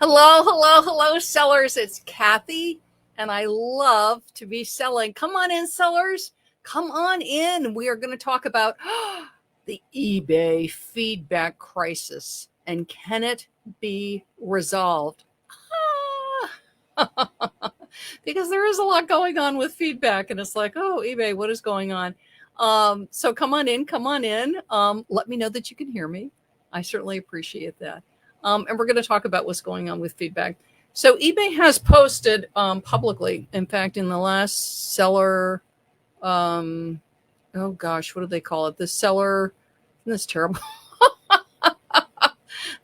Hello, hello, hello, sellers. It's Kathy, and I love to be selling. Come on in, sellers. Come on in. We are going to talk about the eBay feedback crisis and can it be resolved? Ah. Because there is a lot going on with feedback, and it's like, oh, eBay, what is going on? So come on in, come on in. Let me know that you can hear me. I certainly appreciate that. And we're going to talk about what's going on with feedback. So eBay has posted publicly, in fact, in the last seller, oh gosh, what do they call it? The seller, isn't this terrible?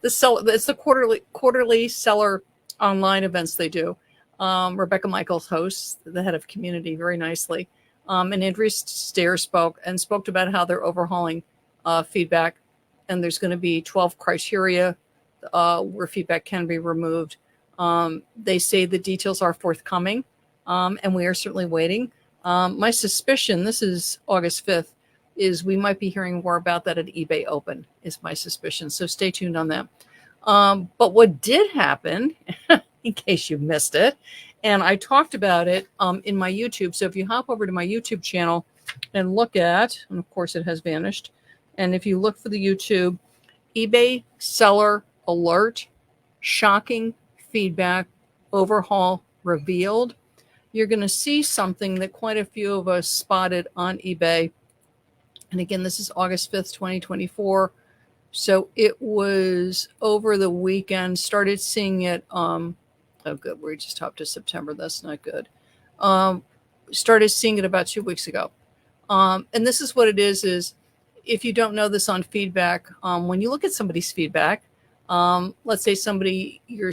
The seller, it's the quarterly seller online events they do. Rebecca Michaels hosts, the head of community, very nicely. And Andrea Stair spoke about how they're overhauling feedback, and there's going to be 12 criteria where feedback can be removed. They say the details are forthcoming, and we are certainly waiting. My suspicion, this is August 5th, is we might be hearing more about that at eBay Open, is my suspicion. So stay tuned on that. But what did happen, in case you missed it, and I talked about it in my YouTube. So if you hop over to my YouTube channel and look at, and of course it has vanished, and if you look for the YouTube, eBay seller alert, shocking feedback, overhaul revealed, you're going to see something that quite a few of us spotted on eBay. And again, this is August 5th, 2024. So it was over the weekend, started seeing it. Oh, good. We just hopped to September. That's not good. Started seeing it about 2 weeks ago. And this is what it is if you don't know this on feedback, when you look at somebody's feedback, let's say somebody, you're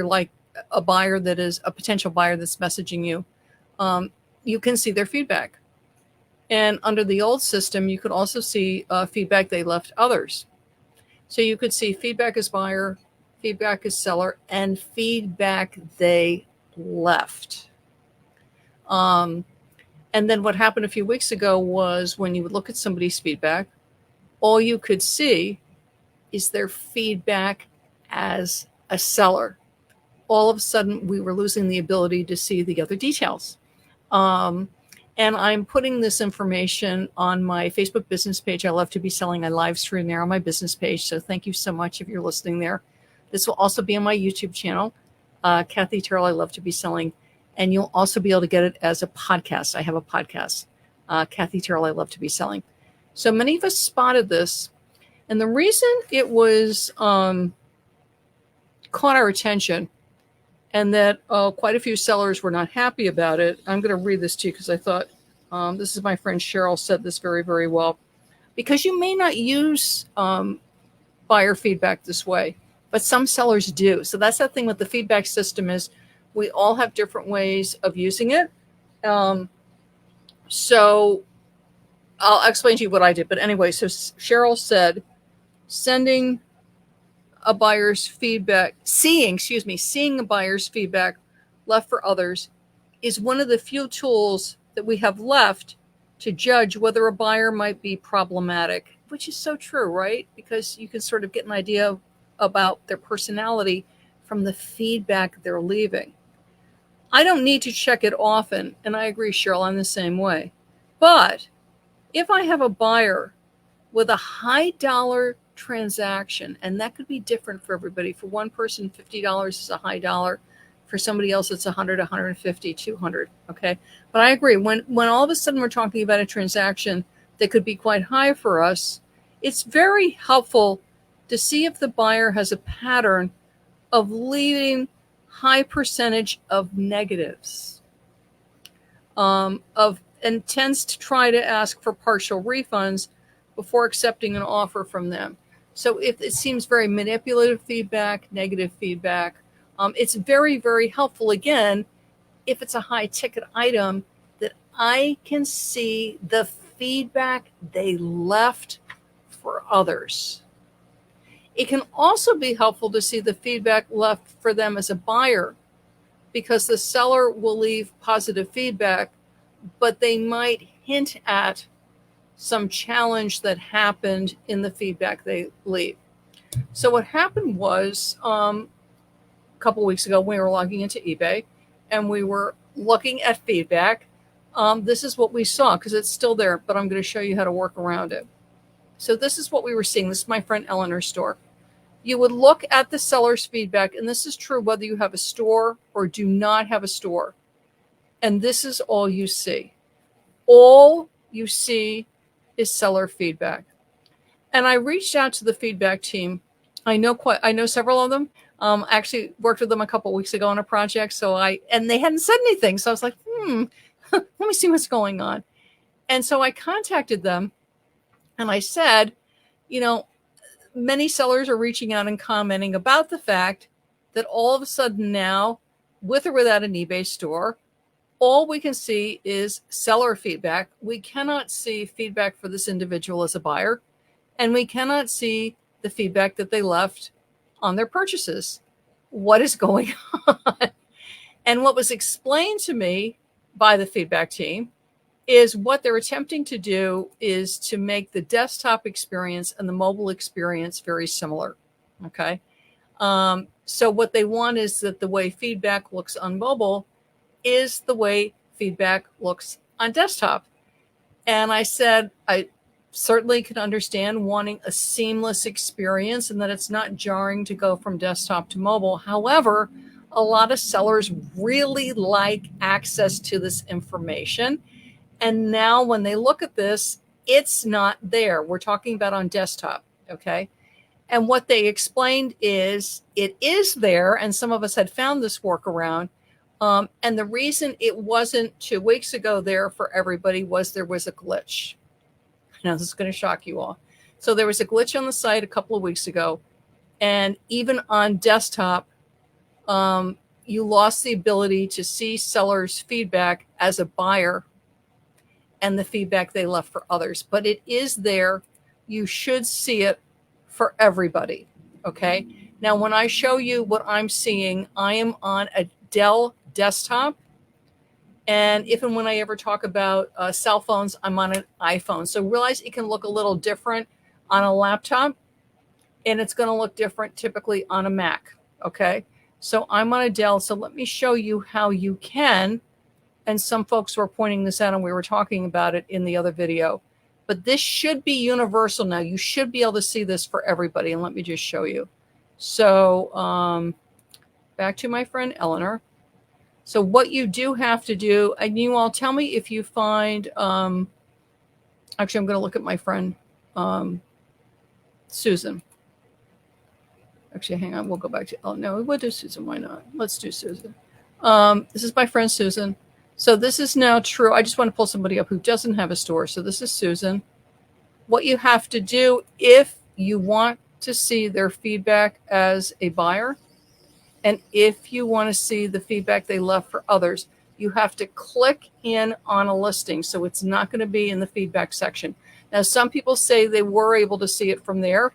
like a buyer that is a potential buyer that's messaging you, you can see their feedback. And under the old system, you could also see feedback they left others. So you could see feedback as buyer, feedback as seller, and feedback they left. And then what happened a few weeks ago was when you would look at somebody's feedback, all you could see is their feedback as a seller. All of a sudden, we were losing the ability to see the other details. And I'm putting this information on my Facebook business page. I love to be selling. I live stream there on my business page. So thank you so much if you're listening there. This will also be on my YouTube channel, Kathy Terrell, I love to be selling. And you'll also be able to get it as a podcast. I have a podcast, Kathy Terrell, I love to be selling. So many of us spotted this. And the reason it was caught our attention and that quite a few sellers were not happy about it. I'm going to read this to you because I thought this is my friend Cheryl said this very, very well. Because you may not use buyer feedback this way, but some sellers do. So that's the thing with the feedback system is we all have different ways of using it. So I'll explain to you what I did. But anyway, so Cheryl said sending a buyer's feedback, seeing a buyer's feedback left for others is one of the few tools that we have left to judge whether a buyer might be problematic, which is so true, right? Because you can sort of get an idea about their personality from the feedback they're leaving. I don't need to check it often, and I agree, Cheryl, I'm the same way. But if I have a buyer with a high dollar transaction, and that could be different for everybody. For one person, $50 is a high dollar. For somebody else, it's 100, 150, 200. Okay. But I agree. When all of a sudden we're talking about a transaction that could be quite high for us, it's very helpful to see if the buyer has a pattern of leaving high percentage of negatives, and tends to try to ask for partial refunds before accepting an offer from them. So if it seems very manipulative feedback, negative feedback, it's very, very helpful, again, if it's a high ticket item, that I can see the feedback they left for others. It can also be helpful to see the feedback left for them as a buyer, because the seller will leave positive feedback, but they might hint at some challenge that happened in the feedback they leave. So what happened was couple weeks ago, we were logging into eBay and we were looking at feedback. This is what we saw because it's still there, but I'm going to show you how to work around it. So this is what we were seeing. This is my friend Eleanor's store. You would look at the seller's feedback, and this is true whether you have a store or do not have a store. And this is all you see. All you see is seller feedback. And I reached out to the feedback team. I know several of them. I actually worked with them a couple of weeks ago on a project. And they hadn't said anything. So I was like, let me see what's going on. And so I contacted them and I said, many sellers are reaching out and commenting about the fact that all of a sudden now, with or without an eBay store, all we can see is seller feedback. We cannot see feedback for this individual as a buyer, and we cannot see the feedback that they left on their purchases. What is going on? And what was explained to me by the feedback team is what they're attempting to do is to make the desktop experience and the mobile experience very similar. Okay. So what they want is that the way feedback looks on mobile is the way feedback looks on desktop. And I said, I certainly can understand wanting a seamless experience and that it's not jarring to go from desktop to mobile. However, a lot of sellers really like access to this information. And now when they look at this, it's not there. We're talking about on desktop. Okay. And what they explained is it is there. And some of us had found this workaround. And the reason it wasn't 2 weeks ago there for everybody was there was a glitch. Now, this is going to shock you all. So there was a glitch on the site a couple of weeks ago. And even on desktop, you lost the ability to see sellers' feedback as a buyer and the feedback they left for others. But it is there. You should see it for everybody. Okay. Now, when I show you what I'm seeing, I am on a Dell desktop. And if and when I ever talk about cell phones, I'm on an iPhone. So realize it can look a little different on a laptop, and it's going to look different typically on a Mac. Okay. So I'm on a Dell. So let me show you how you can. And some folks were pointing this out and we were talking about it in the other video. But this should be universal now. You should be able to see this for everybody. And let me just show you. So back to my friend Eleanor. So what you do have to do, and you all tell me if you find, actually, I'm going to look at my friend Susan. Actually, hang on. We'll go back to, oh, no, we'll do Susan. Why not? Let's do Susan. This is my friend Susan. So this is now true. I just want to pull somebody up who doesn't have a store. So this is Susan. What you have to do if you want to see their feedback as a buyer, and if you want to see the feedback they left for others, you have to click in on a listing. So it's not going to be in the feedback section. Now, some people say they were able to see it from there.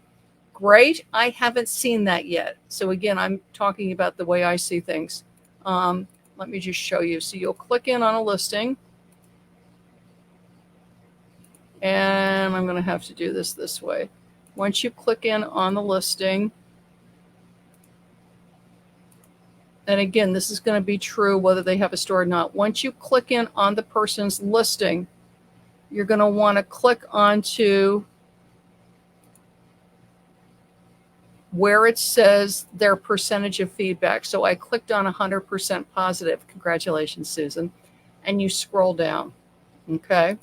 Great. I haven't seen that yet. So again, I'm talking about the way I see things. Let me just show you. So you'll click in on a listing. And I'm going to have to do this way. Once you click in on the listing, and again, this is going to be true whether they have a store or not. Once you click in on the person's listing, you're going to want to click onto where it says their percentage of feedback. So I clicked on 100% positive. Congratulations, Susan. And you scroll down. Okay.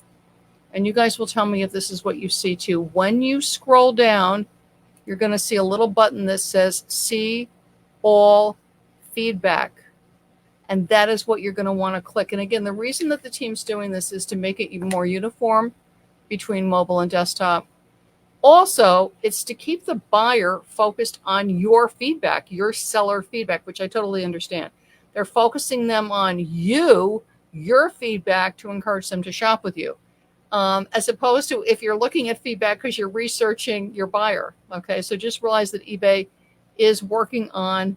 And you guys will tell me if this is what you see too. When you scroll down, you're going to see a little button that says see all feedback. And that is what you're going to want to click. And again, the reason that the team's doing this is to make it even more uniform between mobile and desktop. Also, it's to keep the buyer focused on your feedback, your seller feedback, which I totally understand. They're focusing them on you, your feedback, to encourage them to shop with you. As opposed to if you're looking at feedback because you're researching your buyer. Okay, so just realize that eBay is working on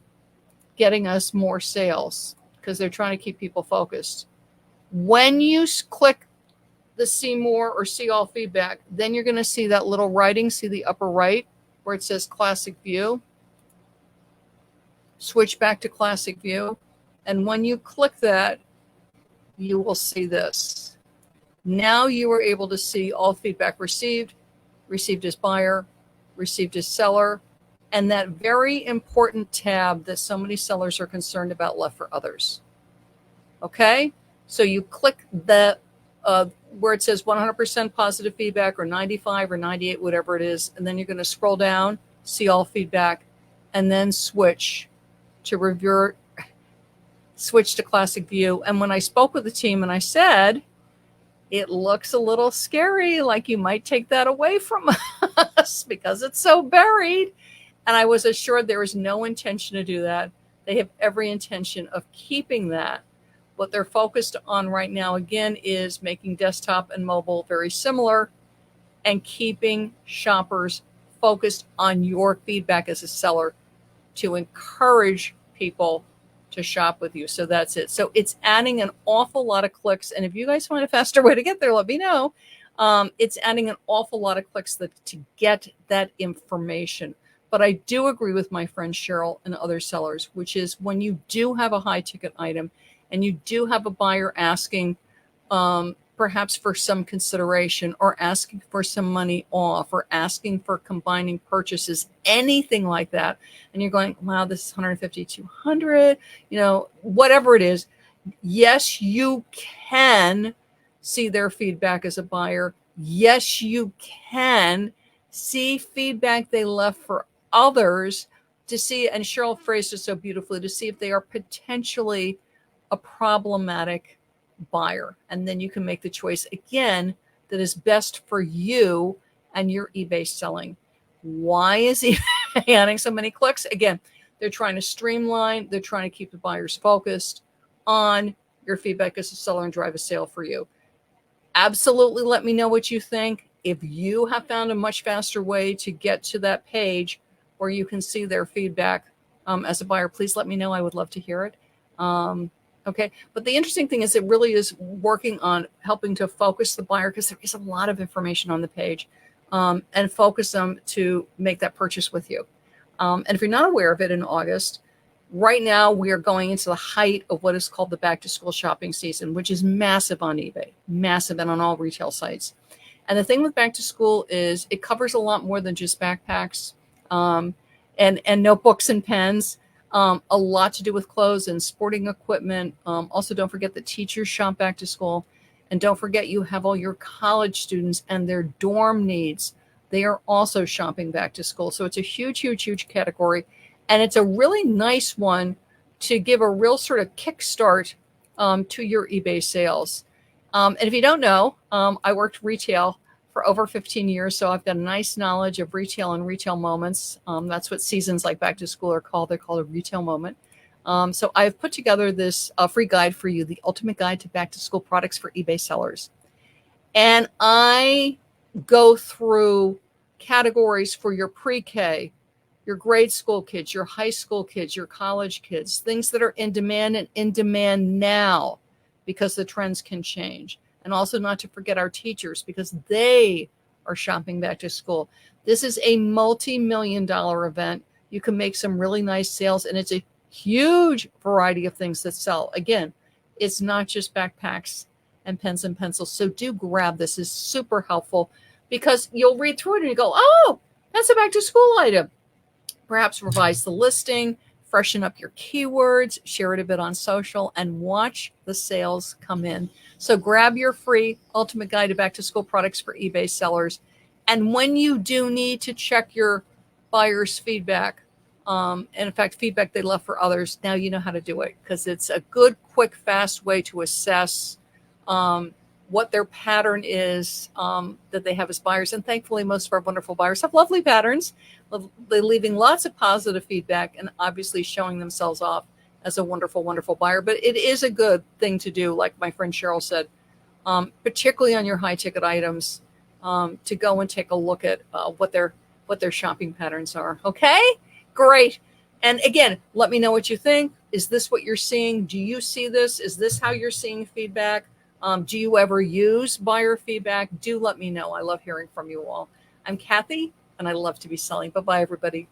getting us more sales because they're trying to keep people focused. When you click the see more or see all feedback, then you're going to see that little writing, see the upper right where it says classic view. switch back to classic view. And when you click that, you will see this. Now you are able to see all feedback received, received as buyer, received as seller, and that very important tab that so many sellers are concerned about, left for others. Okay, so you click the where it says 100% positive feedback, or 95 or 98, whatever it is, and then you're going to scroll down, see all feedback, and then switch to revert, switch to classic view. And when I spoke with the team and I said, it looks a little scary, like you might take that away from us because it's so buried. And I was assured there is no intention to do that. They have every intention of keeping that. What they're focused on right now, again, is making desktop and mobile very similar and keeping shoppers focused on your feedback as a seller to encourage people to shop with you. So that's it. So it's adding an awful lot of clicks. And if you guys find a faster way to get there, let me know. It's adding an awful lot of clicks to get that information. But I do agree with my friend Cheryl and other sellers, which is when you do have a high ticket item and you do have a buyer asking perhaps for some consideration, or asking for some money off, or asking for combining purchases, anything like that, and you're going, wow, this is 150, 200, whatever it is. Yes, you can see their feedback as a buyer. Yes, you can see feedback they left for others, to see, and Cheryl phrased it so beautifully, to see if they are potentially a problematic buyer. And then you can make the choice again that is best for you and your eBay selling. Why is eBay adding so many clicks? Again, they're trying to streamline, they're trying to keep the buyers focused on your feedback as a seller and drive a sale for you. Absolutely let me know what you think. If you have found a much faster way to get to that page where you can see their feedback as a buyer, please let me know. I would love to hear it. Okay. But the interesting thing is it really is working on helping to focus the buyer, because there is a lot of information on the page, and focus them to make that purchase with you. And if you're not aware of it, in August, right now we are going into the height of what is called the back to school shopping season, which is massive on eBay, massive, and on all retail sites. And the thing with back to school is it covers a lot more than just backpacks and notebooks and pens. A lot to do with clothes and sporting equipment. Also, don't forget the teachers shop back to school. And don't forget you have all your college students and their dorm needs. They are also shopping back to school. So it's a huge, huge, huge category. And it's a really nice one to give a real sort of kickstart to your eBay sales. And if you don't know, I worked retail for over 15 years. So I've got a nice knowledge of retail and retail moments. That's what seasons like back to school are called. They're called a retail moment. So I've put together this free guide for you, the ultimate guide to back to school products for eBay sellers. And I go through categories for your pre-K, your grade school kids, your high school kids, your college kids, things that are in demand and in demand now because the trends can change. And also not to forget our teachers, because they are shopping back to school. This is a multi-million-dollar event. You can make some really nice sales, and it's a huge variety of things that sell. Again, it's not just backpacks and pens and pencils. So do grab this. It's super helpful, because you'll read through it and you go, oh, that's a back to school item. Perhaps revise the listing, freshen up your keywords, share it a bit on social, and watch the sales come in. So grab your free ultimate guide to back to school products for eBay sellers. And when you do need to check your buyers' feedback, and in fact, feedback they left for others, now you know how to do it, because it's a good, quick, fast way to assess what their pattern is that they have as buyers. And thankfully, most of our wonderful buyers have lovely patterns. They're leaving lots of positive feedback and obviously showing themselves off as a wonderful, wonderful buyer. But it is a good thing to do, like my friend Cheryl said, particularly on your high ticket items, to go and take a look at what their shopping patterns are. Okay, great. And again, let me know what you think. Is this what you're seeing? Do you see this? Is this how you're seeing feedback? Do you ever use buyer feedback? Do let me know. I love hearing from you all. I'm Kathy, and I love to be selling. Bye-bye, everybody.